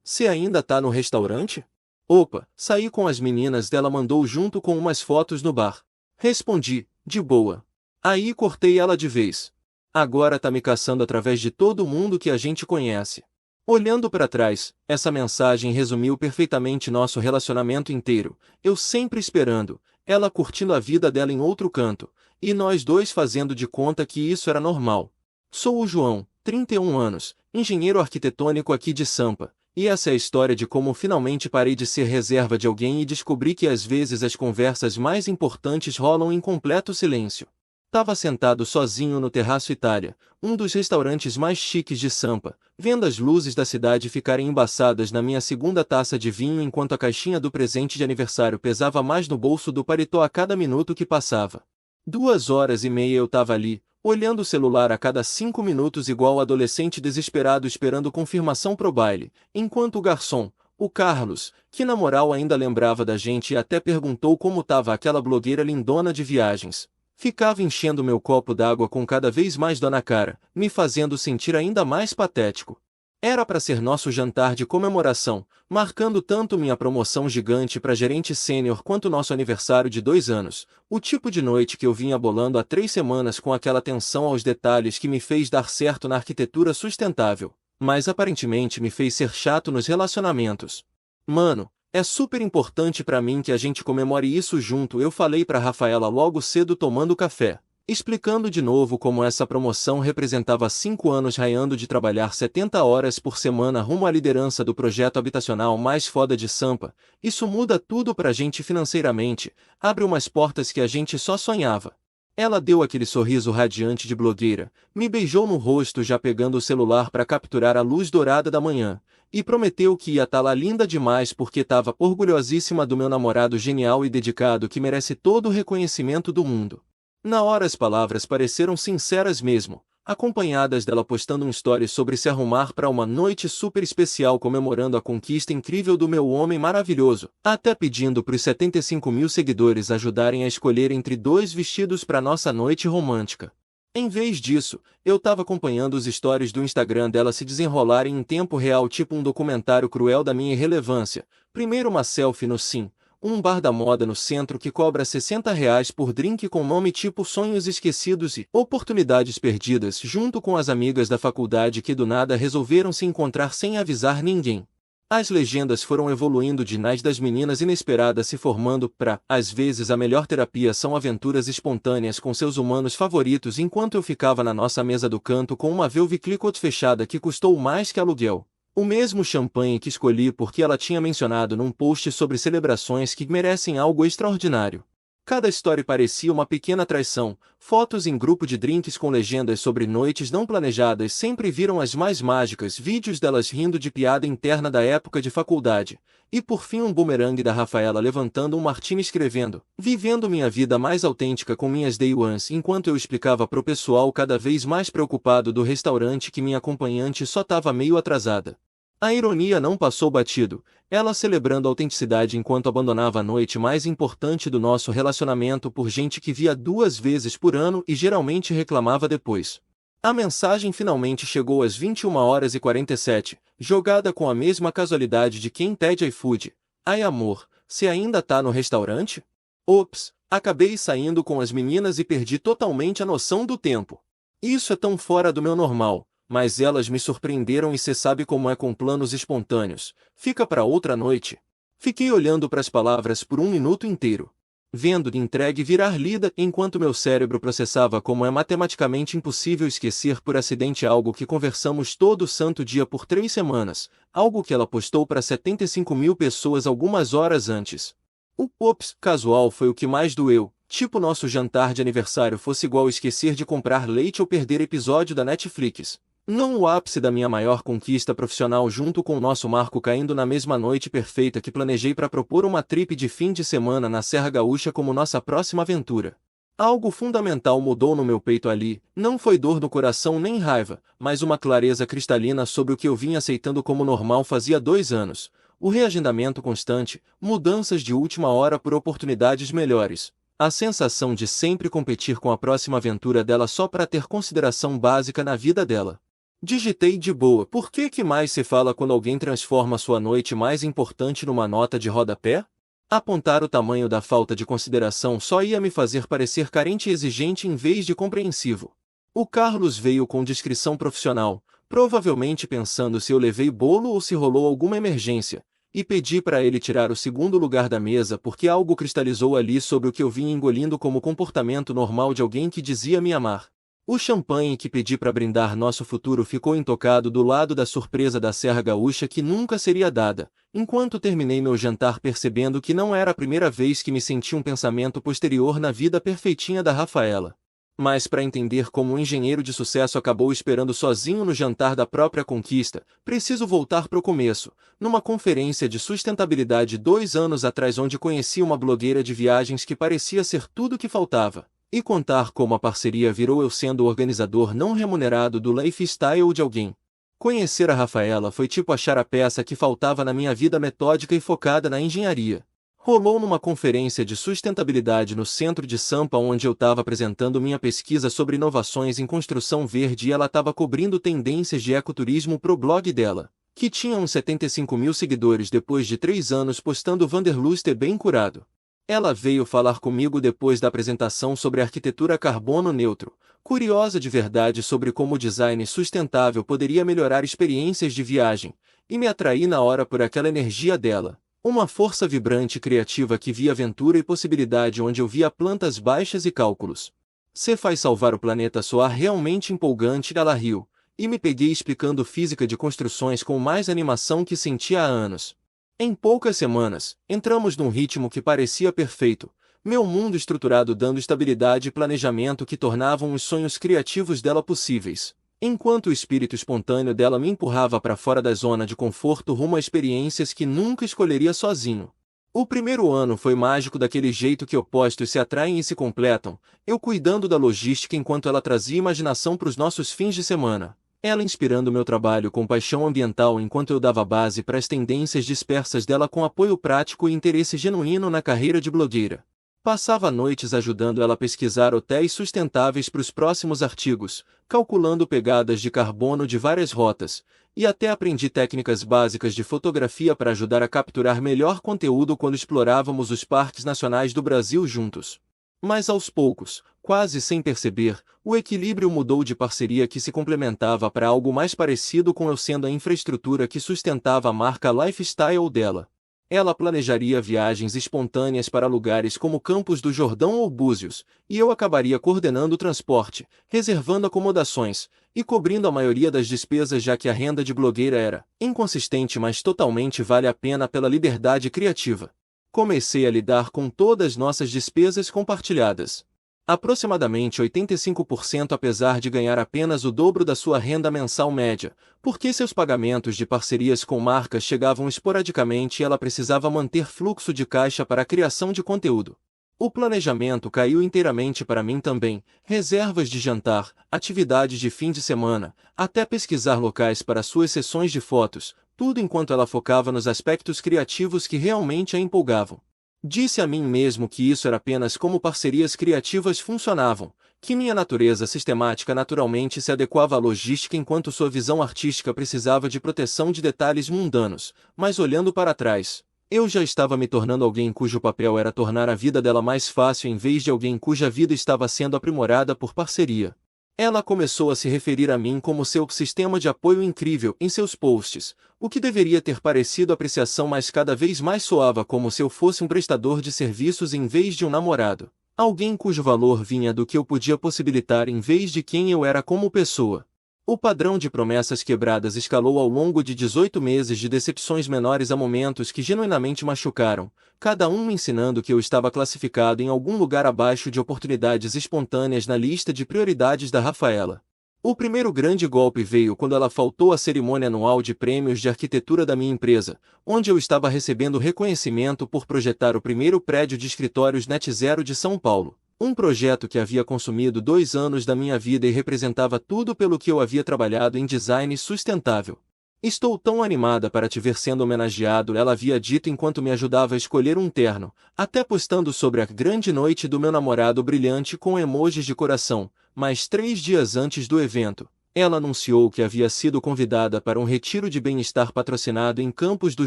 Você ainda tá no restaurante? Opa, saí com as meninas dela mandou junto com umas fotos no bar. Respondi, de boa. Aí cortei ela de vez. Agora tá me caçando através de todo mundo que a gente conhece. Olhando para trás, essa mensagem resumiu perfeitamente nosso relacionamento inteiro. Eu sempre esperando, ela curtindo a vida dela em outro canto, e nós dois fazendo de conta que isso era normal. Sou o João, 31 anos, engenheiro arquitetônico aqui de Sampa, e essa é a história de como finalmente parei de ser reserva de alguém e descobri que às vezes as conversas mais importantes rolam em completo silêncio. Tava sentado sozinho no Terraço Itália, um dos restaurantes mais chiques de Sampa, vendo as luzes da cidade ficarem embaçadas na minha segunda taça de vinho enquanto a caixinha do presente de aniversário pesava mais no bolso do paletó a cada minuto que passava. 2 horas e meia eu tava ali, olhando o celular a cada 5 minutos igual adolescente desesperado esperando confirmação pro baile, enquanto o garçom, o Carlos, que na moral ainda lembrava da gente e até perguntou como tava aquela blogueira lindona de viagens, ficava enchendo meu copo d'água com cada vez mais dor na cara, me fazendo sentir ainda mais patético. Era para ser nosso jantar de comemoração, marcando tanto minha promoção gigante para gerente sênior quanto nosso aniversário de 2 anos, o tipo de noite que eu vinha bolando há 3 semanas com aquela atenção aos detalhes que me fez dar certo na arquitetura sustentável, mas aparentemente me fez ser chato nos relacionamentos. Mano, é super importante pra mim que a gente comemore isso junto, eu falei pra Rafaela logo cedo tomando café, explicando de novo como essa promoção representava 5 anos raiando de trabalhar 70 horas por semana rumo à liderança do projeto habitacional mais foda de Sampa. Isso muda tudo pra gente financeiramente, abre umas portas que a gente só sonhava. Ela deu aquele sorriso radiante de blogueira, me beijou no rosto já pegando o celular pra capturar a luz dourada da manhã, e prometeu que ia estar lá linda demais porque estava orgulhosíssima do meu namorado genial e dedicado que merece todo o reconhecimento do mundo. Na hora as palavras pareceram sinceras mesmo, acompanhadas dela postando um story sobre se arrumar para uma noite super especial comemorando a conquista incrível do meu homem maravilhoso, até pedindo para os 75 mil seguidores ajudarem a escolher entre 2 vestidos para nossa noite romântica. Em vez disso, eu tava acompanhando os stories do Instagram dela se desenrolarem em tempo real tipo um documentário cruel da minha irrelevância. Primeiro uma selfie no Sim, um bar da moda no centro que cobra R$ 60 por drink com nome tipo Sonhos Esquecidos e Oportunidades Perdidas junto com as amigas da faculdade que do nada resolveram se encontrar sem avisar ninguém. As legendas foram evoluindo de nas das meninas inesperadas se formando pra, às vezes a melhor terapia são aventuras espontâneas com seus humanos favoritos enquanto eu ficava na nossa mesa do canto com uma Velve Clicquot fechada que custou mais que aluguel. O mesmo champanhe que escolhi porque ela tinha mencionado num post sobre celebrações que merecem algo extraordinário. Cada story parecia uma pequena traição, fotos em grupo de drinks com legendas sobre noites não planejadas sempre viram as mais mágicas, vídeos delas rindo de piada interna da época de faculdade, e por fim um bumerangue da Rafaela levantando um martini escrevendo, vivendo minha vida mais autêntica com minhas day ones enquanto eu explicava pro pessoal cada vez mais preocupado do restaurante que minha acompanhante só tava meio atrasada. A ironia não passou batido, ela celebrando a autenticidade enquanto abandonava a noite mais importante do nosso relacionamento por gente que via 2 vezes por ano e geralmente reclamava depois. A mensagem finalmente chegou às 21h47, jogada com a mesma casualidade de quem pede iFood. Ai amor, você ainda tá no restaurante? Ops, acabei saindo com as meninas e perdi totalmente a noção do tempo. Isso é tão fora do meu normal. Mas elas me surpreenderam e cê sabe como é com planos espontâneos. Fica para outra noite. Fiquei olhando para as palavras por 1 minuto inteiro, vendo de entregue virar lida enquanto meu cérebro processava como é matematicamente impossível esquecer por acidente algo que conversamos todo santo dia por 3 semanas, algo que ela postou para 75 mil pessoas algumas horas antes. O ops casual foi o que mais doeu, tipo nosso jantar de aniversário fosse igual esquecer de comprar leite ou perder episódio da Netflix. Não o ápice da minha maior conquista profissional junto com o nosso marco caindo na mesma noite perfeita que planejei para propor uma trip de fim de semana na Serra Gaúcha como nossa próxima aventura. Algo fundamental mudou no meu peito ali, não foi dor no coração nem raiva, mas uma clareza cristalina sobre o que eu vinha aceitando como normal fazia 2 anos. O reagendamento constante, mudanças de última hora por oportunidades melhores. A sensação de sempre competir com a próxima aventura dela só para ter consideração básica na vida dela. Digitei de boa. Por que mais se fala quando alguém transforma sua noite mais importante numa nota de rodapé? Apontar o tamanho da falta de consideração só ia me fazer parecer carente e exigente em vez de compreensivo. O Carlos veio com discrição profissional, provavelmente pensando se eu levei bolo ou se rolou alguma emergência, e pedi para ele tirar o segundo lugar da mesa porque algo cristalizou ali sobre o que eu vinha engolindo como comportamento normal de alguém que dizia me amar. O champanhe que pedi para brindar nosso futuro ficou intocado do lado da surpresa da Serra Gaúcha que nunca seria dada, enquanto terminei meu jantar percebendo que não era a primeira vez que me senti um pensamento posterior na vida perfeitinha da Rafaela. Mas para entender como um engenheiro de sucesso acabou esperando sozinho no jantar da própria conquista, preciso voltar para o começo, numa conferência de sustentabilidade 2 anos atrás onde conheci uma blogueira de viagens que parecia ser tudo o que faltava. E contar como a parceria virou eu sendo o organizador não remunerado do lifestyle de alguém. Conhecer a Rafaela foi tipo achar a peça que faltava na minha vida metódica e focada na engenharia. Rolou numa conferência de sustentabilidade no centro de Sampa onde eu estava apresentando minha pesquisa sobre inovações em construção verde e ela estava cobrindo tendências de ecoturismo pro blog dela, que tinha uns 75 mil seguidores depois de 3 anos postando Wanderlust bem curado. Ela veio falar comigo depois da apresentação sobre arquitetura carbono neutro, curiosa de verdade sobre como o design sustentável poderia melhorar experiências de viagem, e me atraí na hora por aquela energia dela. Uma força vibrante e criativa que via aventura e possibilidade onde eu via plantas baixas e cálculos. "Cê faz salvar o planeta soar realmente empolgante", ela riu, e me peguei explicando física de construções com mais animação que sentia há anos. Em poucas semanas, entramos num ritmo que parecia perfeito, meu mundo estruturado dando estabilidade e planejamento que tornavam os sonhos criativos dela possíveis, enquanto o espírito espontâneo dela me empurrava para fora da zona de conforto rumo a experiências que nunca escolheria sozinho. O primeiro ano foi mágico daquele jeito que opostos se atraem e se completam, eu cuidando da logística enquanto ela trazia imaginação para os nossos fins de semana. Ela inspirando meu trabalho com paixão ambiental enquanto eu dava base para as tendências dispersas dela com apoio prático e interesse genuíno na carreira de blogueira. Passava noites ajudando ela a pesquisar hotéis sustentáveis para os próximos artigos, calculando pegadas de carbono de várias rotas, e até aprendi técnicas básicas de fotografia para ajudar a capturar melhor conteúdo quando explorávamos os parques nacionais do Brasil juntos. Mas aos poucos, quase sem perceber, o equilíbrio mudou de parceria que se complementava para algo mais parecido com eu sendo a infraestrutura que sustentava a marca lifestyle dela. Ela planejaria viagens espontâneas para lugares como Campos do Jordão ou Búzios, e eu acabaria coordenando o transporte, reservando acomodações, e cobrindo a maioria das despesas já que a renda de blogueira era inconsistente mas totalmente vale a pena pela liberdade criativa. Comecei a lidar com todas nossas despesas compartilhadas. Aproximadamente 85% apesar de ganhar apenas o dobro da sua renda mensal média, porque seus pagamentos de parcerias com marcas chegavam esporadicamente e ela precisava manter fluxo de caixa para a criação de conteúdo. O planejamento caiu inteiramente para mim também, reservas de jantar, atividades de fim de semana, até pesquisar locais para suas sessões de fotos, tudo enquanto ela focava nos aspectos criativos que realmente a empolgavam. Disse a mim mesmo que isso era apenas como parcerias criativas funcionavam, que minha natureza sistemática naturalmente se adequava à logística enquanto sua visão artística precisava de proteção de detalhes mundanos, mas olhando para trás, eu já estava me tornando alguém cujo papel era tornar a vida dela mais fácil em vez de alguém cuja vida estava sendo aprimorada por parceria. Ela começou a se referir a mim como seu sistema de apoio incrível em seus posts, o que deveria ter parecido apreciação mas cada vez mais soava como se eu fosse um prestador de serviços em vez de um namorado. Alguém cujo valor vinha do que eu podia possibilitar em vez de quem eu era como pessoa. O padrão de promessas quebradas escalou ao longo de 18 meses de decepções menores a momentos que genuinamente machucaram, cada um me ensinando que eu estava classificado em algum lugar abaixo de oportunidades espontâneas na lista de prioridades da Rafaela. O primeiro grande golpe veio quando ela faltou à cerimônia anual de prêmios de arquitetura da minha empresa, onde eu estava recebendo reconhecimento por projetar o primeiro prédio de escritórios Net Zero de São Paulo. Um projeto que havia consumido 2 anos da minha vida e representava tudo pelo que eu havia trabalhado em design sustentável. "Estou tão animada para te ver sendo homenageado", ela havia dito enquanto me ajudava a escolher um terno, até postando sobre a grande noite do meu namorado brilhante com emojis de coração, mas 3 dias antes do evento. Ela anunciou que havia sido convidada para um retiro de bem-estar patrocinado em Campos do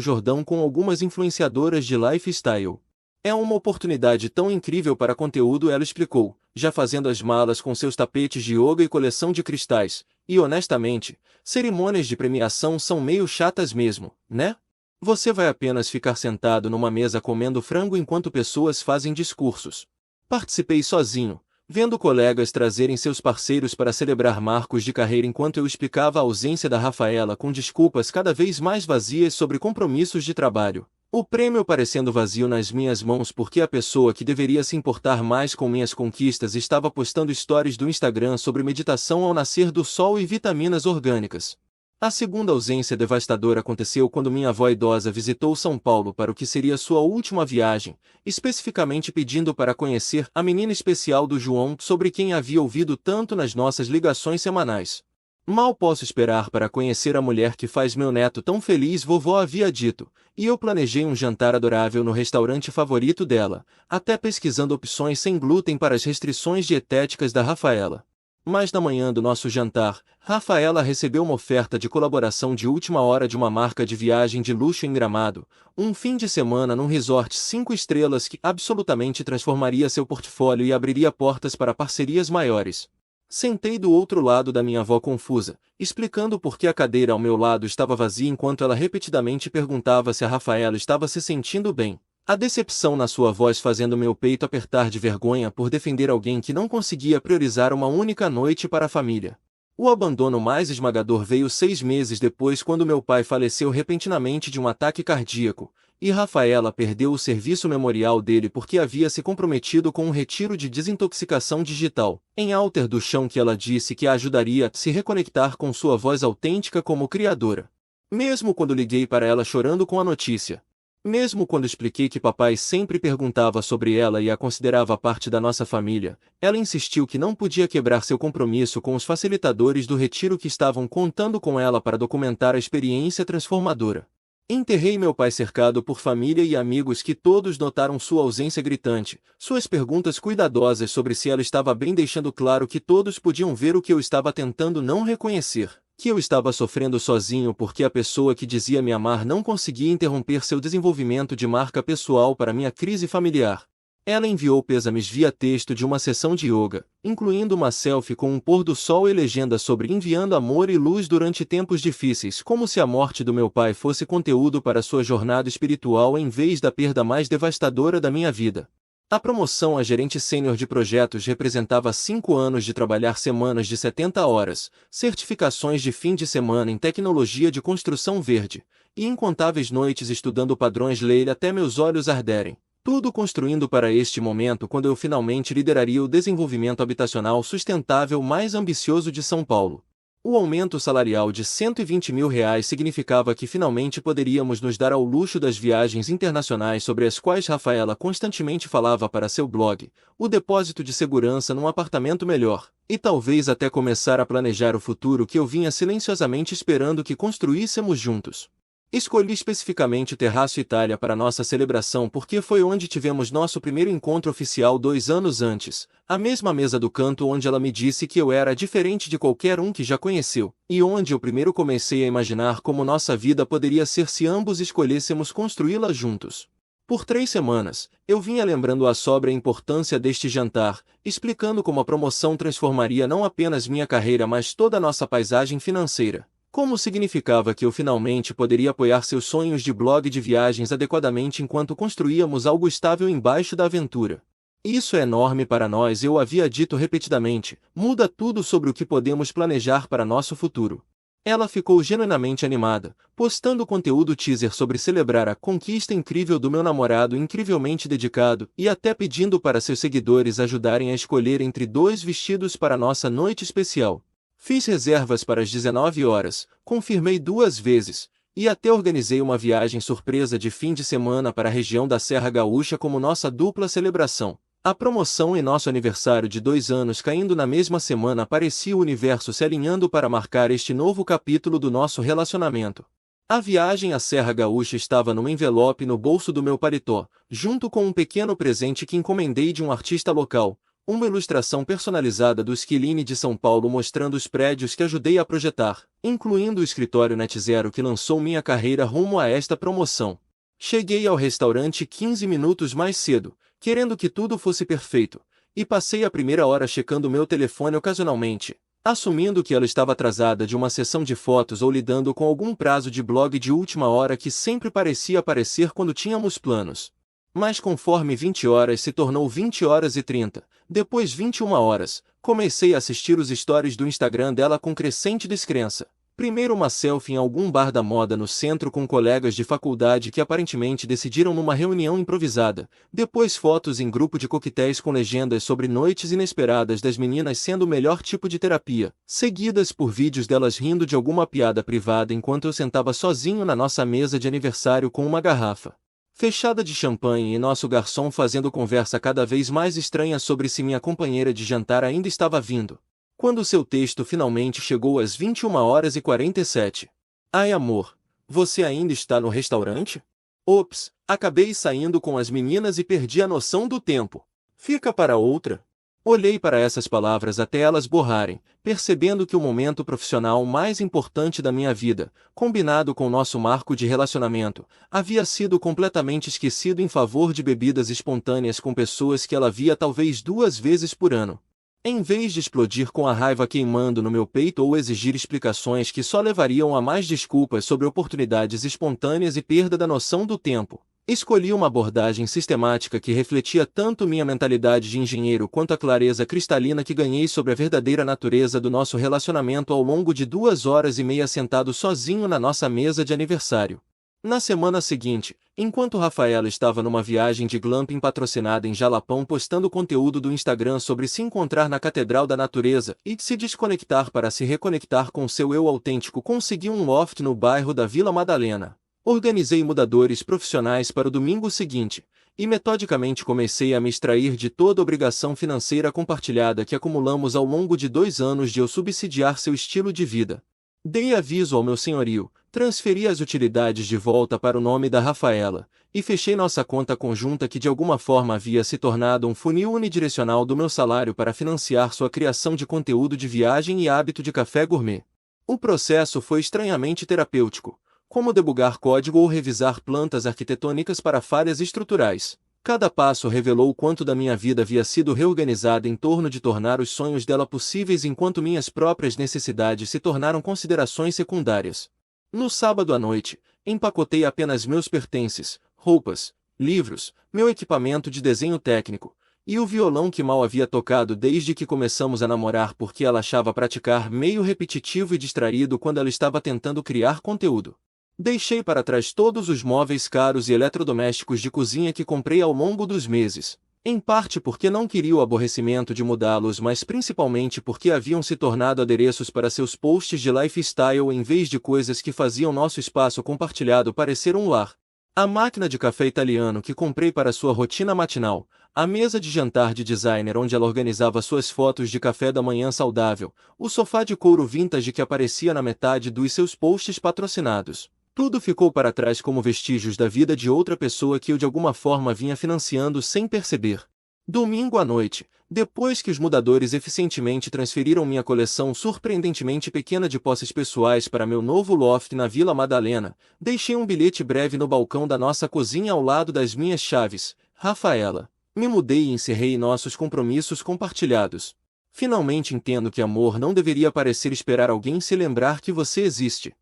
Jordão com algumas influenciadoras de lifestyle. É uma oportunidade tão incrível para conteúdo, ela explicou, já fazendo as malas com seus tapetes de yoga e coleção de cristais. E honestamente, cerimônias de premiação são meio chatas mesmo, né? Você vai apenas ficar sentado numa mesa comendo frango enquanto pessoas fazem discursos. Participei sozinho, vendo colegas trazerem seus parceiros para celebrar marcos de carreira enquanto eu explicava a ausência da Rafaela com desculpas cada vez mais vazias sobre compromissos de trabalho. O prêmio parecendo vazio nas minhas mãos porque a pessoa que deveria se importar mais com minhas conquistas estava postando stories do Instagram sobre meditação ao nascer do sol e vitaminas orgânicas. A segunda ausência devastadora aconteceu quando minha avó idosa visitou São Paulo para o que seria sua última viagem, especificamente pedindo para conhecer a menina especial do João sobre quem havia ouvido tanto nas nossas ligações semanais. Mal posso esperar para conhecer a mulher que faz meu neto tão feliz, vovó havia dito, e eu planejei um jantar adorável no restaurante favorito dela, até pesquisando opções sem glúten para as restrições dietéticas da Rafaela. Mas na manhã do nosso jantar, Rafaela recebeu uma oferta de colaboração de última hora de uma marca de viagem de luxo em Gramado, um fim de semana num resort 5 estrelas que absolutamente transformaria seu portfólio e abriria portas para parcerias maiores. Sentei do outro lado da minha avó confusa, explicando por que a cadeira ao meu lado estava vazia enquanto ela repetidamente perguntava se a Rafaela estava se sentindo bem. A decepção na sua voz fazendo meu peito apertar de vergonha por defender alguém que não conseguia priorizar uma única noite para a família. O abandono mais esmagador veio 6 meses depois quando meu pai faleceu repentinamente de um ataque cardíaco, e Rafaela perdeu o serviço memorial dele porque havia se comprometido com um retiro de desintoxicação digital, em alter do chão que ela disse que a ajudaria a se reconectar com sua voz autêntica como criadora. Mesmo quando liguei para ela chorando com a notícia. Mesmo quando expliquei que papai sempre perguntava sobre ela e a considerava parte da nossa família, ela insistiu que não podia quebrar seu compromisso com os facilitadores do retiro que estavam contando com ela para documentar a experiência transformadora. Enterrei meu pai cercado por família e amigos que todos notaram sua ausência gritante, suas perguntas cuidadosas sobre se ela estava bem, deixando claro que todos podiam ver o que eu estava tentando não reconhecer. Que eu estava sofrendo sozinho porque a pessoa que dizia me amar não conseguia interromper seu desenvolvimento de marca pessoal para minha crise familiar. Ela enviou pêsames via texto de uma sessão de yoga, incluindo uma selfie com um pôr do sol e legenda sobre enviando amor e luz durante tempos difíceis, como se a morte do meu pai fosse conteúdo para sua jornada espiritual em vez da perda mais devastadora da minha vida. A promoção a gerente sênior de projetos representava 5 anos de trabalhar semanas de 70 horas, certificações de fim de semana em tecnologia de construção verde, e incontáveis noites estudando padrões Leil até meus olhos arderem. Tudo construindo para este momento quando eu finalmente lideraria o desenvolvimento habitacional sustentável mais ambicioso de São Paulo. O aumento salarial de R$ 120 mil significava que finalmente poderíamos nos dar ao luxo das viagens internacionais sobre as quais Rafaela constantemente falava para seu blog, o depósito de segurança num apartamento melhor, e talvez até começar a planejar o futuro que eu vinha silenciosamente esperando que construíssemos juntos. Escolhi especificamente o Terraço Itália para nossa celebração porque foi onde tivemos nosso primeiro encontro oficial 2 anos antes, a mesma mesa do canto onde ela me disse que eu era diferente de qualquer um que já conheceu, e onde eu primeiro comecei a imaginar como nossa vida poderia ser se ambos escolhêssemos construí-la juntos. Por 3 semanas, eu vinha lembrando à sobra a importância deste jantar, explicando como a promoção transformaria não apenas minha carreira mas toda a nossa paisagem financeira. Como significava que eu finalmente poderia apoiar seus sonhos de blog de viagens adequadamente enquanto construíamos algo estável embaixo da aventura. Isso é enorme para nós, eu havia dito repetidamente, muda tudo sobre o que podemos planejar para nosso futuro. Ela ficou genuinamente animada, postando conteúdo teaser sobre celebrar a conquista incrível do meu namorado incrivelmente dedicado e até pedindo para seus seguidores ajudarem a escolher entre 2 vestidos para nossa noite especial. Fiz reservas para as 19 horas, confirmei 2 vezes, e até organizei uma viagem surpresa de fim de semana para a região da Serra Gaúcha como nossa dupla celebração. A promoção e nosso aniversário de 2 anos caindo na mesma semana parecia o universo se alinhando para marcar este novo capítulo do nosso relacionamento. A viagem à Serra Gaúcha estava num envelope no bolso do meu paletó, junto com um pequeno presente que encomendei de um artista local, Uma ilustração personalizada do Skilline de São Paulo mostrando os prédios que ajudei a projetar, incluindo o escritório NetZero que lançou minha carreira rumo a esta promoção. Cheguei ao restaurante 15 minutos mais cedo, querendo que tudo fosse perfeito, e passei a primeira hora checando meu telefone ocasionalmente, assumindo que ela estava atrasada de uma sessão de fotos ou lidando com algum prazo de blog de última hora que sempre parecia aparecer quando tínhamos planos. Mas conforme 20 horas se tornou 20 horas e 30, depois 21 horas, comecei a assistir os stories do Instagram dela com crescente descrença. Primeiro uma selfie em algum bar da moda no centro com colegas de faculdade que aparentemente decidiram numa reunião improvisada, depois fotos em grupo de coquetéis com legendas sobre noites inesperadas das meninas sendo o melhor tipo de terapia, seguidas por vídeos delas rindo de alguma piada privada enquanto eu sentava sozinho na nossa mesa de aniversário com uma garrafa fechada de champanhe e nosso garçom fazendo conversa cada vez mais estranha sobre se minha companheira de jantar ainda estava vindo. Quando seu texto finalmente chegou às 21 horas e 47. Ai amor, você ainda está no restaurante? Ops, acabei saindo com as meninas e perdi a noção do tempo. Fica para outra. Olhei para essas palavras até elas borrarem, percebendo que o momento profissional mais importante da minha vida, combinado com nosso marco de relacionamento, havia sido completamente esquecido em favor de bebidas espontâneas com pessoas que ela via talvez 2 vezes por ano. Em vez de explodir com a raiva queimando no meu peito ou exigir explicações que só levariam a mais desculpas sobre oportunidades espontâneas e perda da noção do tempo, escolhi uma abordagem sistemática que refletia tanto minha mentalidade de engenheiro quanto a clareza cristalina que ganhei sobre a verdadeira natureza do nosso relacionamento ao longo de 2 horas e meia sentado sozinho na nossa mesa de aniversário. Na semana seguinte, enquanto Rafaela estava numa viagem de glamping patrocinada em Jalapão postando conteúdo do Instagram sobre se encontrar na Catedral da Natureza e se desconectar para se reconectar com seu eu autêntico, consegui um loft no bairro da Vila Madalena. Organizei mudadores profissionais para o domingo seguinte, e metodicamente comecei a me extrair de toda obrigação financeira compartilhada que acumulamos ao longo de 2 anos de eu subsidiar seu estilo de vida. Dei aviso ao meu senhorio, transferi as utilidades de volta para o nome da Rafaela, e fechei nossa conta conjunta que de alguma forma havia se tornado um funil unidirecional do meu salário para financiar sua criação de conteúdo de viagem e hábito de café gourmet. O processo foi estranhamente terapêutico, como debugar código ou revisar plantas arquitetônicas para falhas estruturais. Cada passo revelou o quanto da minha vida havia sido reorganizada em torno de tornar os sonhos dela possíveis enquanto minhas próprias necessidades se tornaram considerações secundárias. No sábado à noite, empacotei apenas meus pertences, roupas, livros, meu equipamento de desenho técnico, e o violão que mal havia tocado desde que começamos a namorar porque ela achava praticar meio repetitivo e distraído quando ela estava tentando criar conteúdo. Deixei para trás todos os móveis caros e eletrodomésticos de cozinha que comprei ao longo dos meses, em parte porque não queria o aborrecimento de mudá-los, mas principalmente porque haviam se tornado adereços para seus posts de lifestyle em vez de coisas que faziam nosso espaço compartilhado parecer um lar. A máquina de café italiano que comprei para sua rotina matinal, a mesa de jantar de designer onde ela organizava suas fotos de café da manhã saudável, o sofá de couro vintage que aparecia na metade dos seus posts patrocinados. Tudo ficou para trás como vestígios da vida de outra pessoa que eu de alguma forma vinha financiando sem perceber. Domingo à noite, depois que os mudadores eficientemente transferiram minha coleção surpreendentemente pequena de posses pessoais para meu novo loft na Vila Madalena, deixei um bilhete breve no balcão da nossa cozinha ao lado das minhas chaves. Rafaela. Me mudei e encerrei nossos compromissos compartilhados. Finalmente entendo que amor não deveria parecer esperar alguém se lembrar que você existe.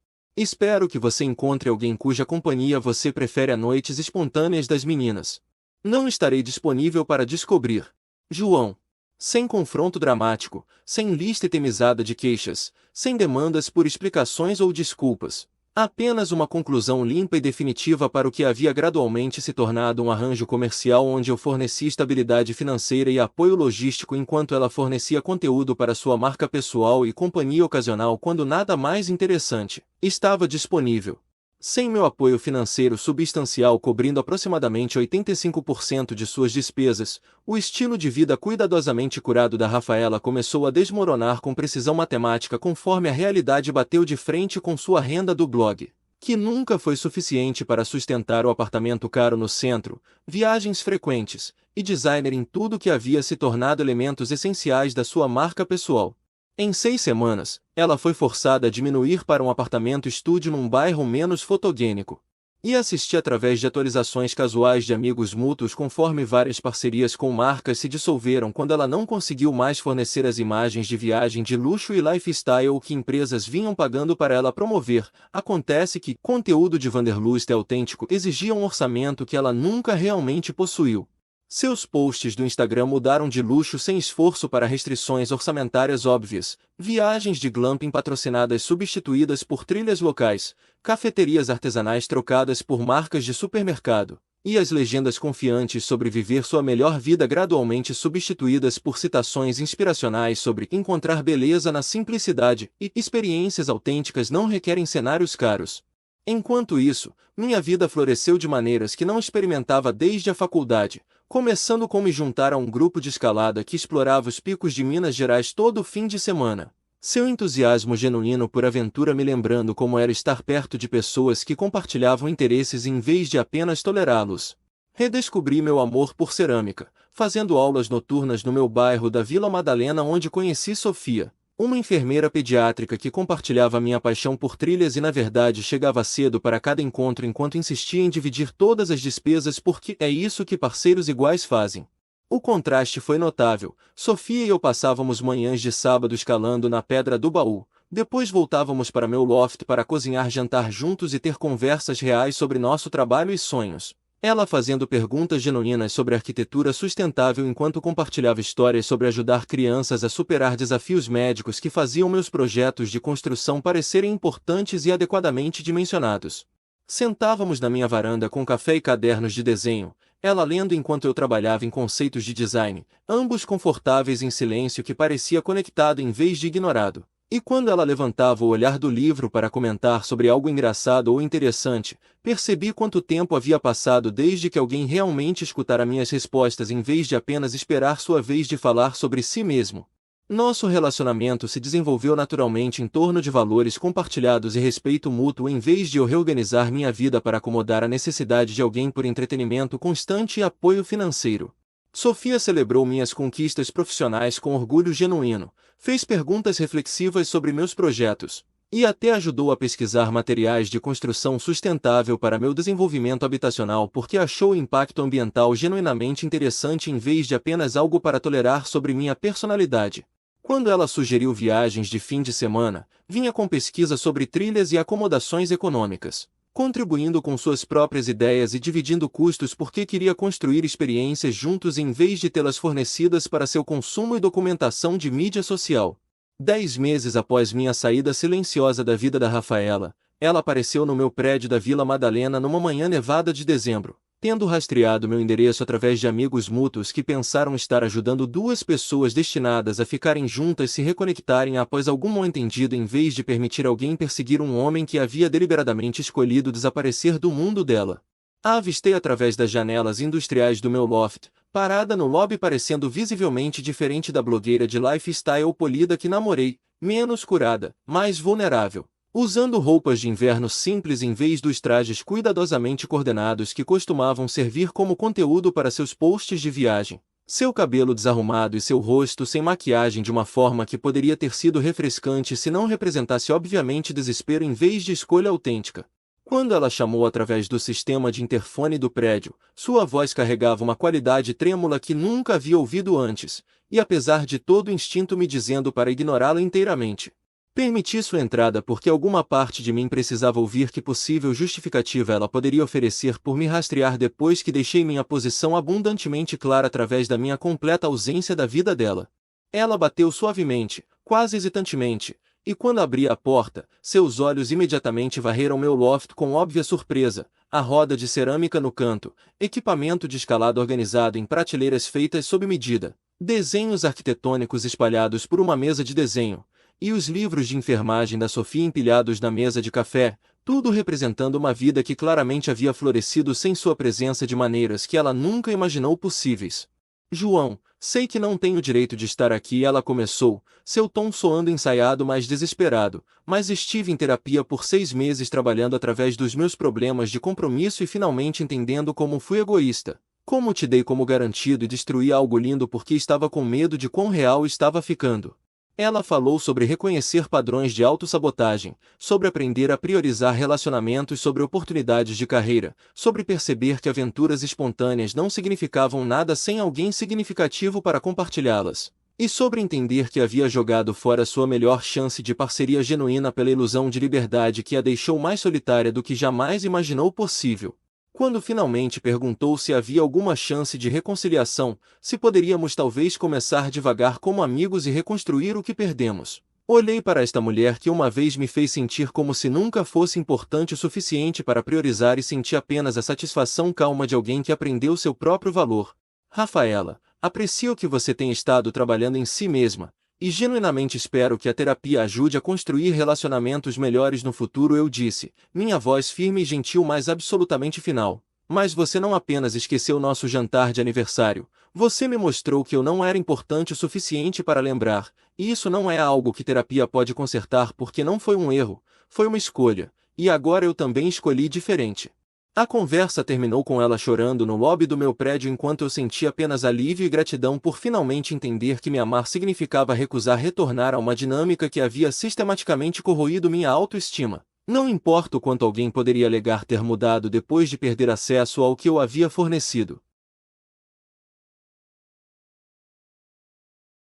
Espero que você encontre alguém cuja companhia você prefere a noites espontâneas das meninas. Não estarei disponível para descobrir. João. Sem confronto dramático, sem lista itemizada de queixas, sem demandas por explicações ou desculpas. Apenas uma conclusão limpa e definitiva para o que havia gradualmente se tornado um arranjo comercial onde eu fornecia estabilidade financeira e apoio logístico enquanto ela fornecia conteúdo para sua marca pessoal e companhia ocasional quando nada mais interessante estava disponível. Sem meu apoio financeiro substancial cobrindo aproximadamente 85% de suas despesas, o estilo de vida cuidadosamente curado da Rafaela começou a desmoronar com precisão matemática conforme a realidade bateu de frente com sua renda do blog. que nunca foi suficiente para sustentar o apartamento caro no centro, viagens frequentes, e designer em tudo que havia se tornado elementos essenciais da sua marca pessoal. Em 6 semanas, ela foi forçada a diminuir para um apartamento estúdio num bairro menos fotogênico. E assisti através de atualizações casuais de amigos mútuos conforme várias parcerias com marcas se dissolveram quando ela não conseguiu mais fornecer as imagens de viagem de luxo e lifestyle que empresas vinham pagando para ela promover. Acontece que conteúdo de Wanderlust autêntico exigia um orçamento que ela nunca realmente possuiu. Seus posts do Instagram mudaram de luxo sem esforço para restrições orçamentárias óbvias, viagens de glamping patrocinadas substituídas por trilhas locais, cafeterias artesanais trocadas por marcas de supermercado, e as legendas confiantes sobre viver sua melhor vida gradualmente substituídas por citações inspiracionais sobre encontrar beleza na simplicidade e experiências autênticas não requerem cenários caros. Enquanto isso, minha vida floresceu de maneiras que não experimentava desde a faculdade, começando com me juntar a um grupo de escalada que explorava os picos de Minas Gerais todo fim de semana. Seu entusiasmo genuíno por aventura me lembrando como era estar perto de pessoas que compartilhavam interesses em vez de apenas tolerá-los. Redescobri meu amor por cerâmica, fazendo aulas noturnas no meu bairro da Vila Madalena onde conheci Sofia, uma enfermeira pediátrica que compartilhava minha paixão por trilhas e na verdade chegava cedo para cada encontro enquanto insistia em dividir todas as despesas porque é isso que parceiros iguais fazem. O contraste foi notável. Sofia e eu passávamos manhãs de sábado escalando na Pedra do Baú, depois voltávamos para meu loft para cozinhar jantar juntos e ter conversas reais sobre nosso trabalho e sonhos. Ela fazendo perguntas genuínas sobre arquitetura sustentável enquanto compartilhava histórias sobre ajudar crianças a superar desafios médicos que faziam meus projetos de construção parecerem importantes e adequadamente dimensionados. Sentávamos na minha varanda com café e cadernos de desenho, ela lendo enquanto eu trabalhava em conceitos de design, ambos confortáveis em silêncio que parecia conectado em vez de ignorado. E quando ela levantava o olhar do livro para comentar sobre algo engraçado ou interessante, percebi quanto tempo havia passado desde que alguém realmente escutara minhas respostas em vez de apenas esperar sua vez de falar sobre si mesmo. Nosso relacionamento se desenvolveu naturalmente em torno de valores compartilhados e respeito mútuo em vez de eu reorganizar minha vida para acomodar a necessidade de alguém por entretenimento constante e apoio financeiro. Sofia celebrou minhas conquistas profissionais com orgulho genuíno, fez perguntas reflexivas sobre meus projetos, e até ajudou a pesquisar materiais de construção sustentável para meu desenvolvimento habitacional porque achou o impacto ambiental genuinamente interessante em vez de apenas algo para tolerar sobre minha personalidade. Quando ela sugeriu viagens de fim de semana, vinha com pesquisa sobre trilhas e acomodações econômicas, contribuindo com suas próprias ideias e dividindo custos porque queria construir experiências juntos em vez de tê-las fornecidas para seu consumo e documentação de mídia social. 10 meses após minha saída silenciosa da vida da Rafaela, ela apareceu no meu prédio da Vila Madalena numa manhã nevada de dezembro, tendo rastreado meu endereço através de amigos mútuos que pensaram estar ajudando duas pessoas destinadas a ficarem juntas se reconectarem após algum mal-entendido em vez de permitir alguém perseguir um homem que havia deliberadamente escolhido desaparecer do mundo dela. A avistei através das janelas industriais do meu loft, parada no lobby parecendo visivelmente diferente da blogueira de lifestyle polida que namorei, menos curada, mais vulnerável. Usando roupas de inverno simples em vez dos trajes cuidadosamente coordenados que costumavam servir como conteúdo para seus posts de viagem. Seu cabelo desarrumado e seu rosto sem maquiagem de uma forma que poderia ter sido refrescante se não representasse obviamente desespero em vez de escolha autêntica. Quando ela chamou através do sistema de interfone do prédio, sua voz carregava uma qualidade trêmula que nunca havia ouvido antes, e apesar de todo o instinto me dizendo para ignorá-la inteiramente, permiti sua entrada porque alguma parte de mim precisava ouvir que possível justificativa ela poderia oferecer por me rastrear depois que deixei minha posição abundantemente clara através da minha completa ausência da vida dela. Ela bateu suavemente, quase hesitantemente, e quando abri a porta, seus olhos imediatamente varreram meu loft com óbvia surpresa, a roda de cerâmica no canto, equipamento de escalada organizado em prateleiras feitas sob medida, desenhos arquitetônicos espalhados por uma mesa de desenho, e os livros de enfermagem da Sofia empilhados na mesa de café, tudo representando uma vida que claramente havia florescido sem sua presença de maneiras que ela nunca imaginou possíveis. João, Sei que não tenho direito de estar aqui, ela começou, seu tom soando ensaiado mas desesperado, mas estive em terapia por 6 meses trabalhando através dos meus problemas de compromisso e finalmente entendendo como fui egoísta. Como te dei como garantido e destruí algo lindo porque estava com medo de quão real estava ficando. Ela falou sobre reconhecer padrões de autossabotagem, sobre aprender a priorizar relacionamentos, sobre oportunidades de carreira, sobre perceber que aventuras espontâneas não significavam nada sem alguém significativo para compartilhá-las. E sobre entender que havia jogado fora sua melhor chance de parceria genuína pela ilusão de liberdade que a deixou mais solitária do que jamais imaginou possível. Quando finalmente perguntou se havia alguma chance de reconciliação, se poderíamos talvez começar devagar como amigos e reconstruir o que perdemos. Olhei para esta mulher que uma vez me fez sentir como se nunca fosse importante o suficiente para priorizar e senti apenas a satisfação calma de alguém que aprendeu seu próprio valor. Rafaela, aprecio que você tenha estado trabalhando em si mesma, e genuinamente espero que a terapia ajude a construir relacionamentos melhores no futuro, eu disse, minha voz firme e gentil mas absolutamente final. Mas você não apenas esqueceu nosso jantar de aniversário, você me mostrou que eu não era importante o suficiente para lembrar, e isso não é algo que terapia pode consertar porque não foi um erro, foi uma escolha, e agora eu também escolhi diferente. A conversa terminou com ela chorando no lobby do meu prédio enquanto eu sentia apenas alívio e gratidão por finalmente entender que me amar significava recusar retornar a uma dinâmica que havia sistematicamente corroído minha autoestima. Não importa o quanto alguém poderia alegar ter mudado depois de perder acesso ao que eu havia fornecido.